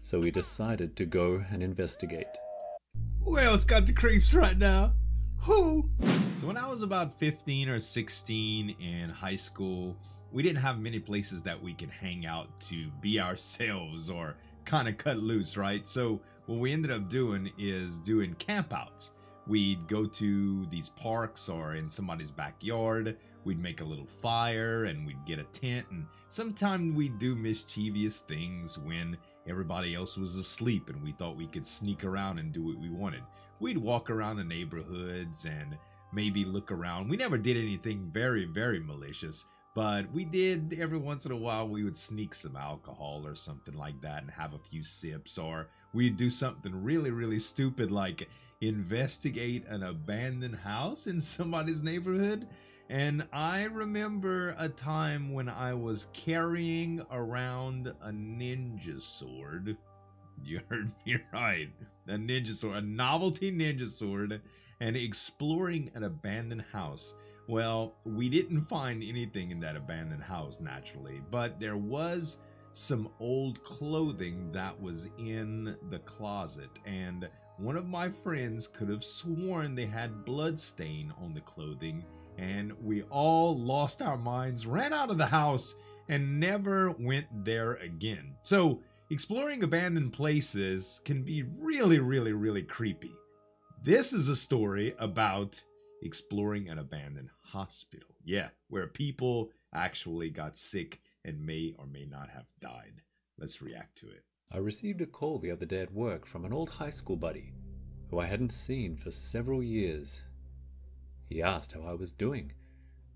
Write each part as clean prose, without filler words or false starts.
so we decided to go and investigate. Who else got the creeps right now? Who? So when I was about 15 or 16 in high school, we didn't have many places that we could hang out to be ourselves or kind of cut loose, right? So what we ended up doing is doing campouts. We'd go to these parks or in somebody's backyard. We'd make a little fire and we'd get a tent, and sometimes we'd do mischievous things when everybody else was asleep and we thought we could sneak around and do what we wanted. We'd walk around the neighborhoods and maybe look around. We never did anything very, very malicious, but we did every once in a while. We would sneak some alcohol or something like that and have a few sips, or we'd do something really, really stupid like investigate an abandoned house in somebody's neighborhood. And I remember a time when I was carrying around a ninja sword. You heard me right. A ninja sword, a novelty ninja sword, and exploring an abandoned house. Well, we didn't find anything in that abandoned house, naturally, but there was some old clothing that was in the closet, and one of my friends could have sworn they had blood stain on the clothing, and we all lost our minds, ran out of the house, and never went there again. So exploring abandoned places can be really, really, really creepy. This is a story about exploring an abandoned hospital. Yeah, where people actually got sick and may or may not have died. Let's react to it. I received a call the other day at work from an old high school buddy who I hadn't seen for several years. He asked how I was doing,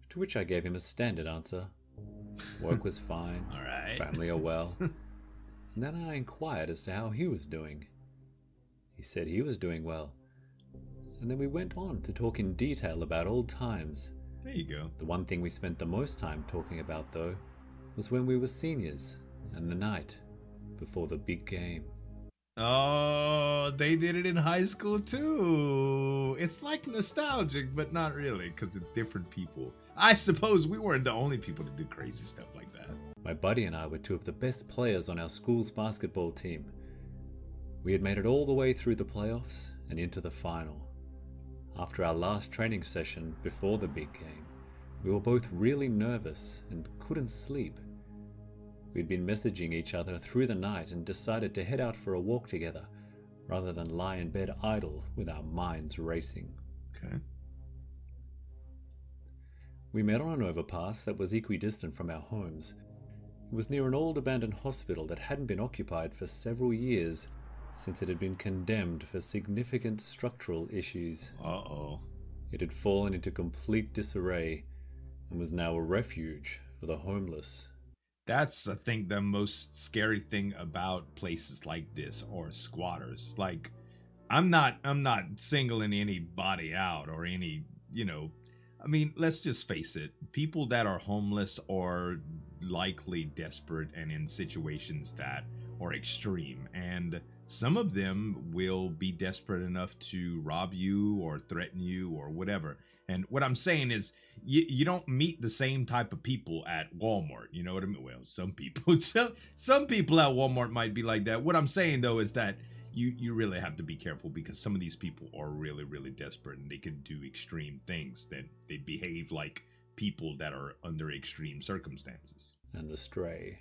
to which I gave him a standard answer. Work was fine, All right. family are well. And then I inquired as to how he was doing. He said he was doing well. And then we went on to talk in detail about old times. There you go. The one thing we spent the most time talking about, though, was when we were seniors and the night before the big game. Oh, they did it in high school too. It's like nostalgic, but not really, because it's different people. I suppose we weren't the only people to do crazy stuff like that. My buddy and I were two of the best players on our school's basketball team. We had made it all the way through the playoffs and into the final. After our last training session before the big game, we were both really nervous and couldn't sleep. We'd been messaging each other through the night and decided to head out for a walk together, rather than lie in bed idle with our minds racing. Okay. We met on an overpass that was equidistant from our homes. It was near an old abandoned hospital that hadn't been occupied for several years, since it had been condemned for significant structural issues. Uh-oh. It had fallen into complete disarray and was now a refuge for the homeless. That's, I think, the most scary thing about places like this, or squatters. Like, I'm not singling anybody out or any, I mean, let's just face it. People that are homeless are likely desperate and in situations that are extreme. And some of them will be desperate enough to rob you or threaten you or whatever. And what I'm saying is, you don't meet the same type of people at Walmart. You know what I mean? Well, some people at Walmart might be like that. What I'm saying, though, is that you really have to be careful, because some of these people are really, really desperate, and they can do extreme things. That they behave like people that are under extreme circumstances. And the stray.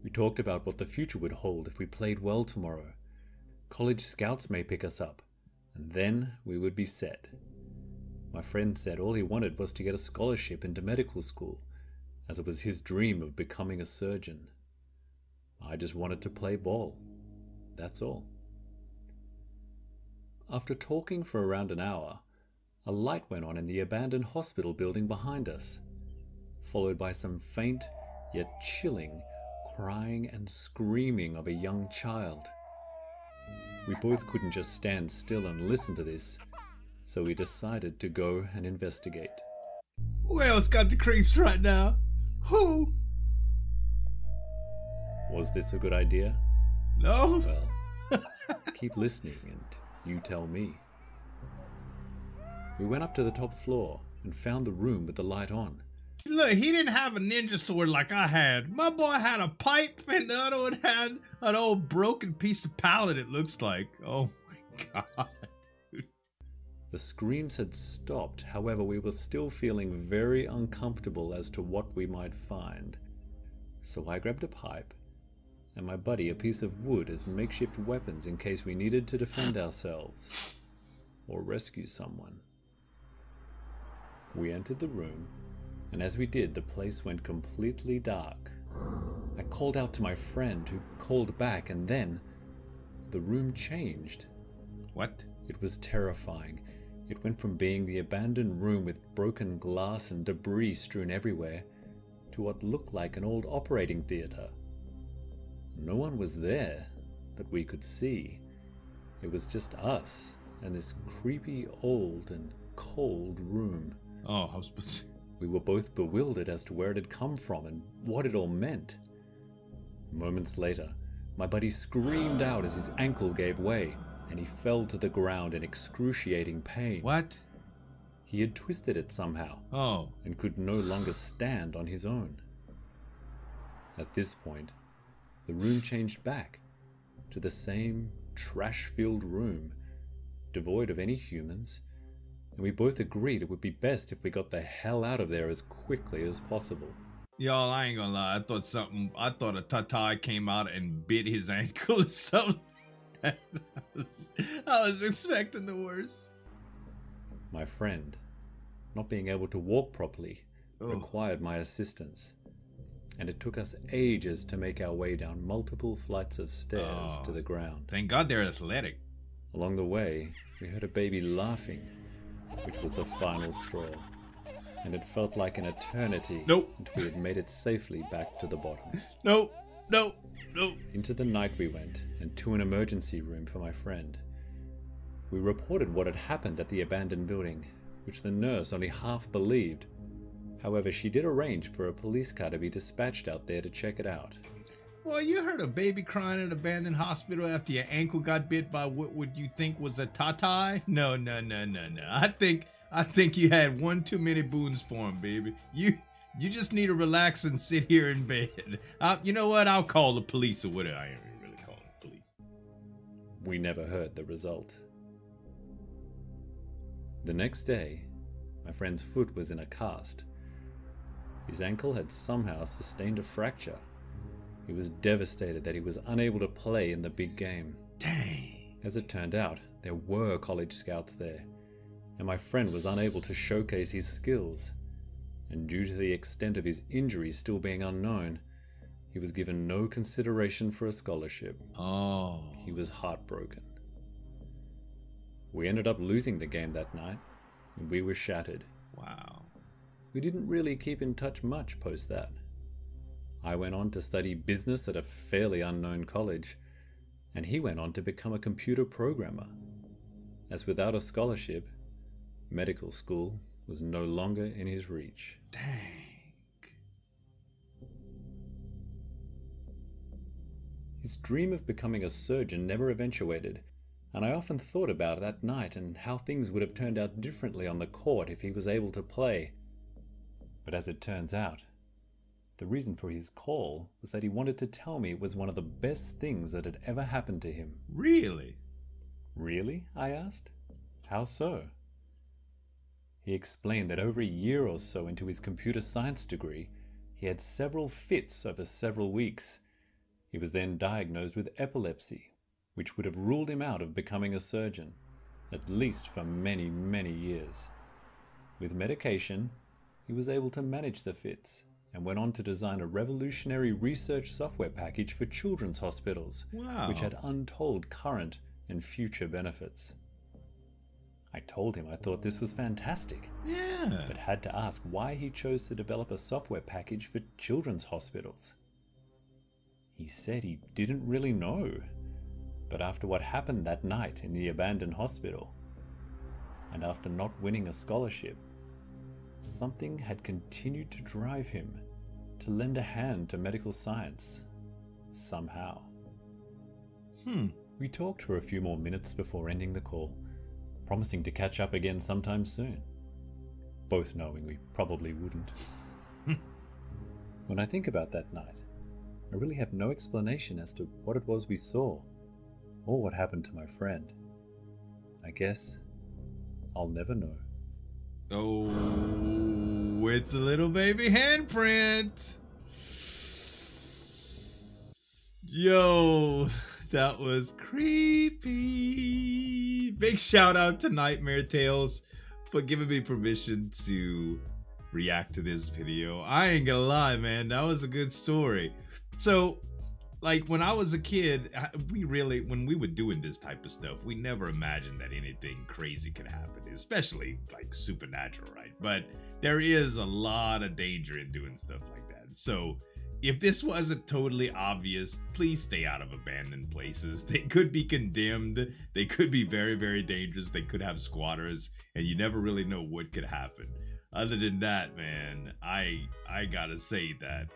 We talked about what the future would hold if we played well tomorrow. College scouts may pick us up, and then we would be set. My friend said all he wanted was to get a scholarship into medical school, as it was his dream of becoming a surgeon. I just wanted to play ball. That's all. After talking for around an hour, a light went on in the abandoned hospital building behind us, followed by some faint yet chilling crying and screaming of a young child. We both couldn't just stand still and listen to this, so we decided to go and investigate. Who else got the creeps right now? Who? Was this a good idea? No? Well, keep listening and you tell me. We went up to the top floor and found the room with the light on. Look, he didn't have a ninja sword like I had. My boy had a pipe, and the other one had an old broken piece of pallet, it looks like. Oh my god. The screams had stopped, however we were still feeling very uncomfortable as to what we might find. So I grabbed a pipe, and my buddy a piece of wood as makeshift weapons in case we needed to defend ourselves, or rescue someone. We entered the room, and as we did, the place went completely dark. I called out to my friend, who called back, and then the room changed. What? It was terrifying. It went from being the abandoned room with broken glass and debris strewn everywhere to what looked like an old operating theater. No one was there that we could see. It was just us and this creepy old and cold room. Oh, hospital. We were both bewildered as to where it had come from and what it all meant. Moments later, my buddy screamed out as his ankle gave way, and he fell to the ground in excruciating pain. What? He had twisted it somehow, Oh. and could no longer stand on his own. At this point, the room changed back to the same trash-filled room, devoid of any humans, and we both agreed it would be best if we got the hell out of there as quickly as possible. Y'all, I ain't gonna lie. I thought a Tatai came out and bit his ankle or something. I was expecting the worst. My friend, not being able to walk properly, Oh. required my assistance, and it took us ages to make our way down multiple flights of stairs Oh. to the ground. Thank God they're athletic. Along the way, we heard a baby laughing, which was the final straw, and it felt like an eternity Nope. until we had made it safely back to the bottom. Nope. Nope. Nope. Into the night we went, and to an emergency room for my friend. We reported what had happened at the abandoned building, which the nurse only half believed. However, she did arrange for a police car to be dispatched out there to check it out. Well, you heard a baby crying at an abandoned hospital after your ankle got bit by what would you think was a tatai? No. I think you had one too many boons for him, baby. You just need to relax and sit here in bed. You know what? I'll call the police or whatever. I ain't really calling the police. We never heard the result. The next day, my friend's foot was in a cast. His ankle had somehow sustained a fracture. He was devastated that he was unable to play in the big game. Dang. As it turned out, there were college scouts there, and my friend was unable to showcase his skills. And due to the extent of his injuries still being unknown, he was given no consideration for a scholarship. Oh. He was heartbroken. We ended up losing the game that night, and we were shattered. Wow. We didn't really keep in touch much post that. I went on to study business at a fairly unknown college, and he went on to become a computer programmer. As without a scholarship, medical school was no longer in his reach. Dang. His dream of becoming a surgeon never eventuated, and I often thought about that night and how things would have turned out differently on the court if he was able to play. But as it turns out, the reason for his call was that he wanted to tell me it was one of the best things that had ever happened to him. Really? Really? I asked. How so? He explained that over a year or so into his computer science degree, he had several fits over several weeks. He was then diagnosed with epilepsy, which would have ruled him out of becoming a surgeon, at least for many, many years. With medication, he was able to manage the fits, and went on to design a revolutionary research software package for children's hospitals, Wow. which had untold current and future benefits. I told him I thought this was fantastic, Yeah. but had to ask why he chose to develop a software package for children's hospitals. He said he didn't really know, but after what happened that night in the abandoned hospital, and after not winning a scholarship, something had continued to drive him to lend a hand to medical science, somehow. We talked for a few more minutes before ending the call, promising to catch up again sometime soon, both knowing we probably wouldn't. When I think about that night, I really have no explanation as to what it was we saw, or what happened to my friend. I guess I'll never know. Oh, it's a little baby handprint. Yo, that was creepy. Big shout out to Nightmare Tales for giving me permission to react to this video. I ain't gonna lie, man, that was a good story. So, like, when I was a kid, when we were doing this type of stuff, we never imagined that anything crazy could happen, especially like supernatural, right? But there is a lot of danger in doing stuff like that. So if this wasn't totally obvious, please stay out of abandoned places. They could be condemned. They could be very, very dangerous. They could have squatters, and you never really know what could happen. Other than that, man, I gotta say that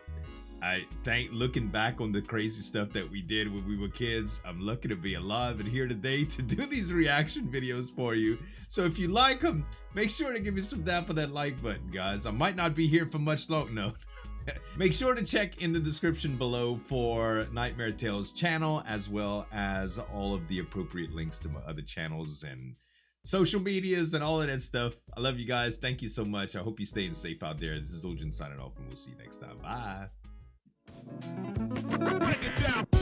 looking back on the crazy stuff that we did when we were kids, I'm lucky to be alive and here today to do these reaction videos for you. So if you like them, make sure to give me some tap on that like button, guys. I might not be here for much long, no. Make sure to check in the description below for Nightmare Tales channel, as well as all of the appropriate links to my other channels and social medias and all of that stuff. I love you guys. Thank you so much. I hope you're staying safe out there. This is Zueljin signing off, and we'll see you next time. Bye. Break it down.